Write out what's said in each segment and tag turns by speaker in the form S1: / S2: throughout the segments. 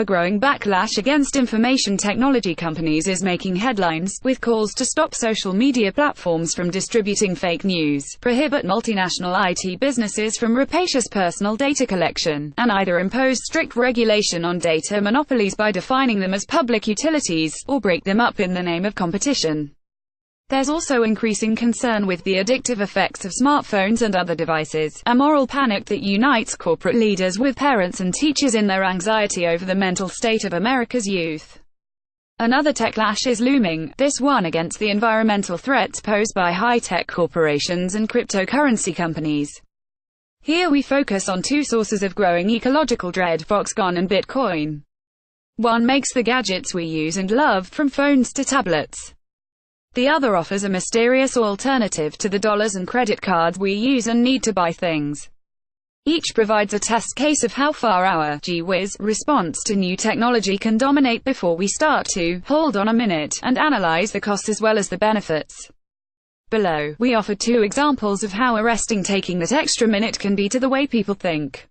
S1: A growing backlash against information technology companies is making headlines, with calls to stop social media platforms from distributing fake news, prohibit multinational IT businesses from rapacious personal data collection, and either impose strict regulation on data monopolies by defining them as public utilities, or break them up in the name of competition. There's also increasing concern with the addictive effects of smartphones and other devices, a moral panic that unites corporate leaders with parents and teachers in their anxiety over the mental state of America's youth. Another techlash is looming, this one against the environmental threats posed by high-tech corporations and cryptocurrency companies. Here we focus on two sources of growing ecological dread: Foxconn and Bitcoin. One makes the gadgets we use and love, from phones to tablets. The other offers a mysterious alternative to the dollars and credit cards we use and need to buy things. Each provides a test case of how far our gee whiz response to new technology can dominate before we start to hold on a minute and analyze the costs as well as the benefits. Below, we offer two examples of how arresting taking that extra minute can be to the way people think.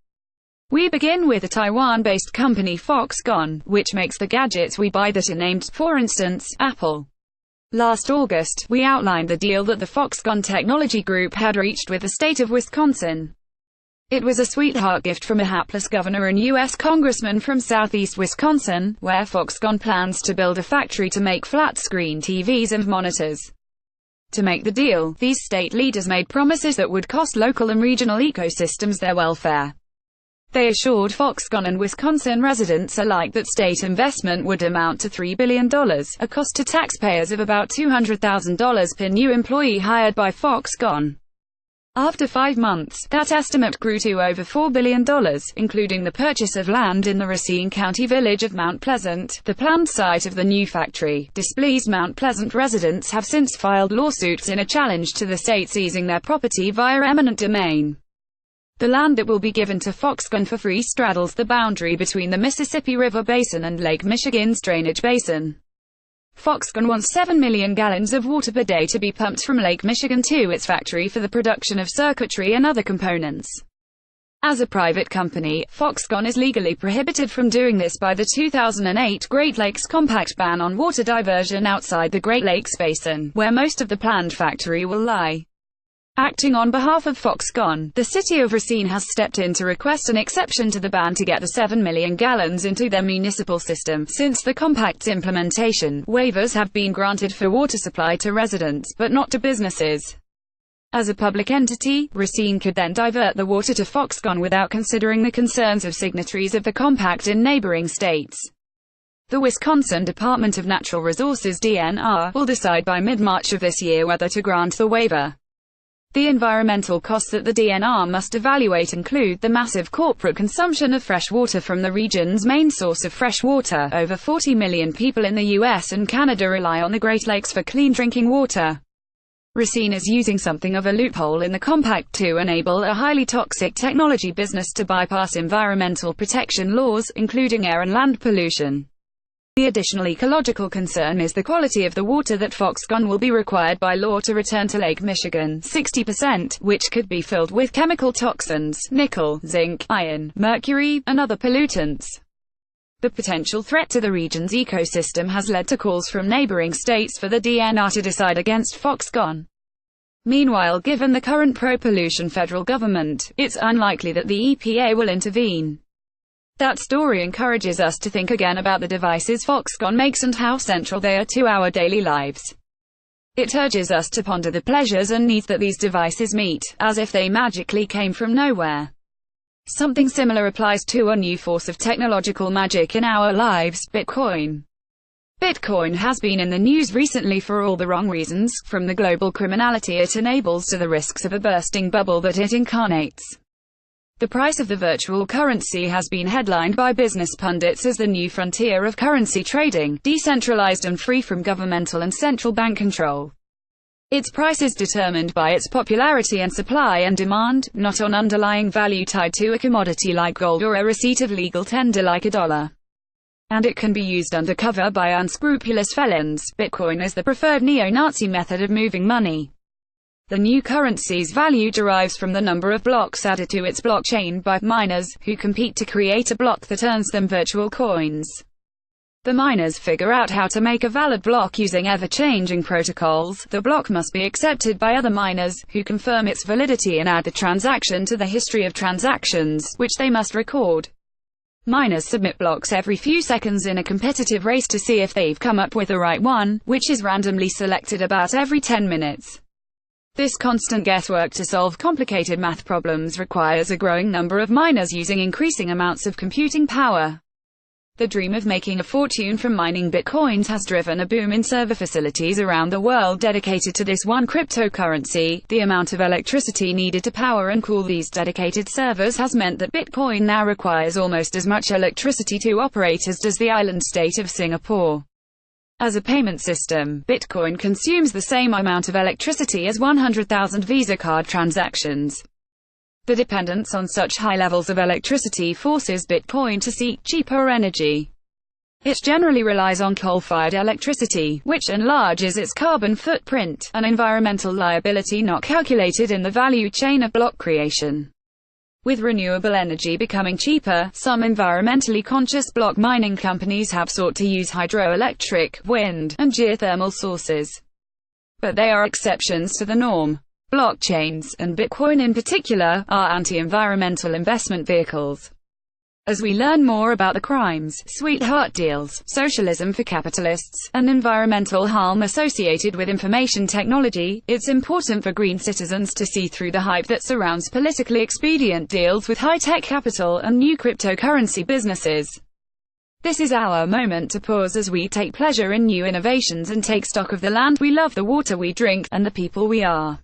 S1: We begin with a Taiwan-based company, Foxconn, which makes the gadgets we buy that are named, for instance, Apple. Last August, we outlined the deal that the Foxconn Technology Group had reached with the state of Wisconsin. It was a sweetheart gift from a hapless governor and U.S. congressman from southeast Wisconsin, where Foxconn plans to build a factory to make flat-screen TVs and monitors. To make the deal, these state leaders made promises that would cost local and regional ecosystems their welfare. They assured Foxconn and Wisconsin residents alike that state investment would amount to $3 billion, a cost to taxpayers of about $200,000 per new employee hired by Foxconn. After 5 months, that estimate grew to over $4 billion, including the purchase of land in the Racine County village of Mount Pleasant, the planned site of the new factory. Displeased Mount Pleasant residents have since filed lawsuits in a challenge to the state seizing their property via eminent domain. The land that will be given to Foxconn for free straddles the boundary between the Mississippi River Basin and Lake Michigan's drainage basin. Foxconn wants 7 million gallons of water per day to be pumped from Lake Michigan to its factory for the production of circuitry and other components. As a private company, Foxconn is legally prohibited from doing this by the 2008 Great Lakes Compact ban on water diversion outside the Great Lakes Basin, where most of the planned factory will lie. Acting on behalf of Foxconn, the city of Racine has stepped in to request an exception to the ban to get the 7 million gallons into their municipal system. Since the compact's implementation, waivers have been granted for water supply to residents, but not to businesses. As a public entity, Racine could then divert the water to Foxconn without considering the concerns of signatories of the compact in neighboring states. The Wisconsin Department of Natural Resources (DNR) will decide by mid-March of this year whether to grant the waiver. The environmental costs that the DNR must evaluate include the massive corporate consumption of fresh water from the region's main source of fresh water. Over 40 million people in the US and Canada rely on the Great Lakes for clean drinking water. Racine is using something of a loophole in the compact to enable a highly toxic technology business to bypass environmental protection laws, including air and land pollution. The additional ecological concern is the quality of the water that Foxconn will be required by law to return to Lake Michigan, 60%, which could be filled with chemical toxins, nickel, zinc, iron, mercury, and other pollutants. The potential threat to the region's ecosystem has led to calls from neighboring states for the DNR to decide against Foxconn. Meanwhile, given the current pro-pollution federal government, it's unlikely that the EPA will intervene. That story encourages us to think again about the devices Foxconn makes and how central they are to our daily lives. It urges us to ponder the pleasures and needs that these devices meet, as if they magically came from nowhere. Something similar applies to a new force of technological magic in our lives: Bitcoin. Bitcoin has been in the news recently for all the wrong reasons, from the global criminality it enables to the risks of a bursting bubble that it incarnates. The price of the virtual currency has been headlined by business pundits as the new frontier of currency trading, decentralized and free from governmental and central bank control. Its price is determined by its popularity and supply and demand, not on underlying value tied to a commodity like gold or a receipt of legal tender like a dollar. And it can be used undercover by unscrupulous felons. Bitcoin is the preferred neo-Nazi method of moving money. The new currency's value derives from the number of blocks added to its blockchain by miners, who compete to create a block that earns them virtual coins. The miners figure out how to make a valid block using ever-changing protocols. The block must be accepted by other miners, who confirm its validity and add the transaction to the history of transactions, which they must record. Miners submit blocks every few seconds in a competitive race to see if they've come up with the right one, which is randomly selected about every 10 minutes. This constant guesswork to solve complicated math problems requires a growing number of miners using increasing amounts of computing power. The dream of making a fortune from mining bitcoins has driven a boom in server facilities around the world dedicated to this one cryptocurrency. The amount of electricity needed to power and cool these dedicated servers has meant that Bitcoin now requires almost as much electricity to operate as does the island state of Singapore. As a payment system, Bitcoin consumes the same amount of electricity as 100,000 Visa card transactions. The dependence on such high levels of electricity forces Bitcoin to seek cheaper energy. It generally relies on coal-fired electricity, which enlarges its carbon footprint, an environmental liability not calculated in the value chain of block creation. With renewable energy becoming cheaper, some environmentally conscious block mining companies have sought to use hydroelectric, wind, and geothermal sources. But they are exceptions to the norm. Blockchains, and Bitcoin in particular, are anti-environmental investment vehicles. As we learn more about the crimes, sweetheart deals, socialism for capitalists, and environmental harm associated with information technology, it's important for green citizens to see through the hype that surrounds politically expedient deals with high-tech capital and new cryptocurrency businesses. This is our moment to pause as we take pleasure in new innovations and take stock of the land we love, the water we drink, and the people we are.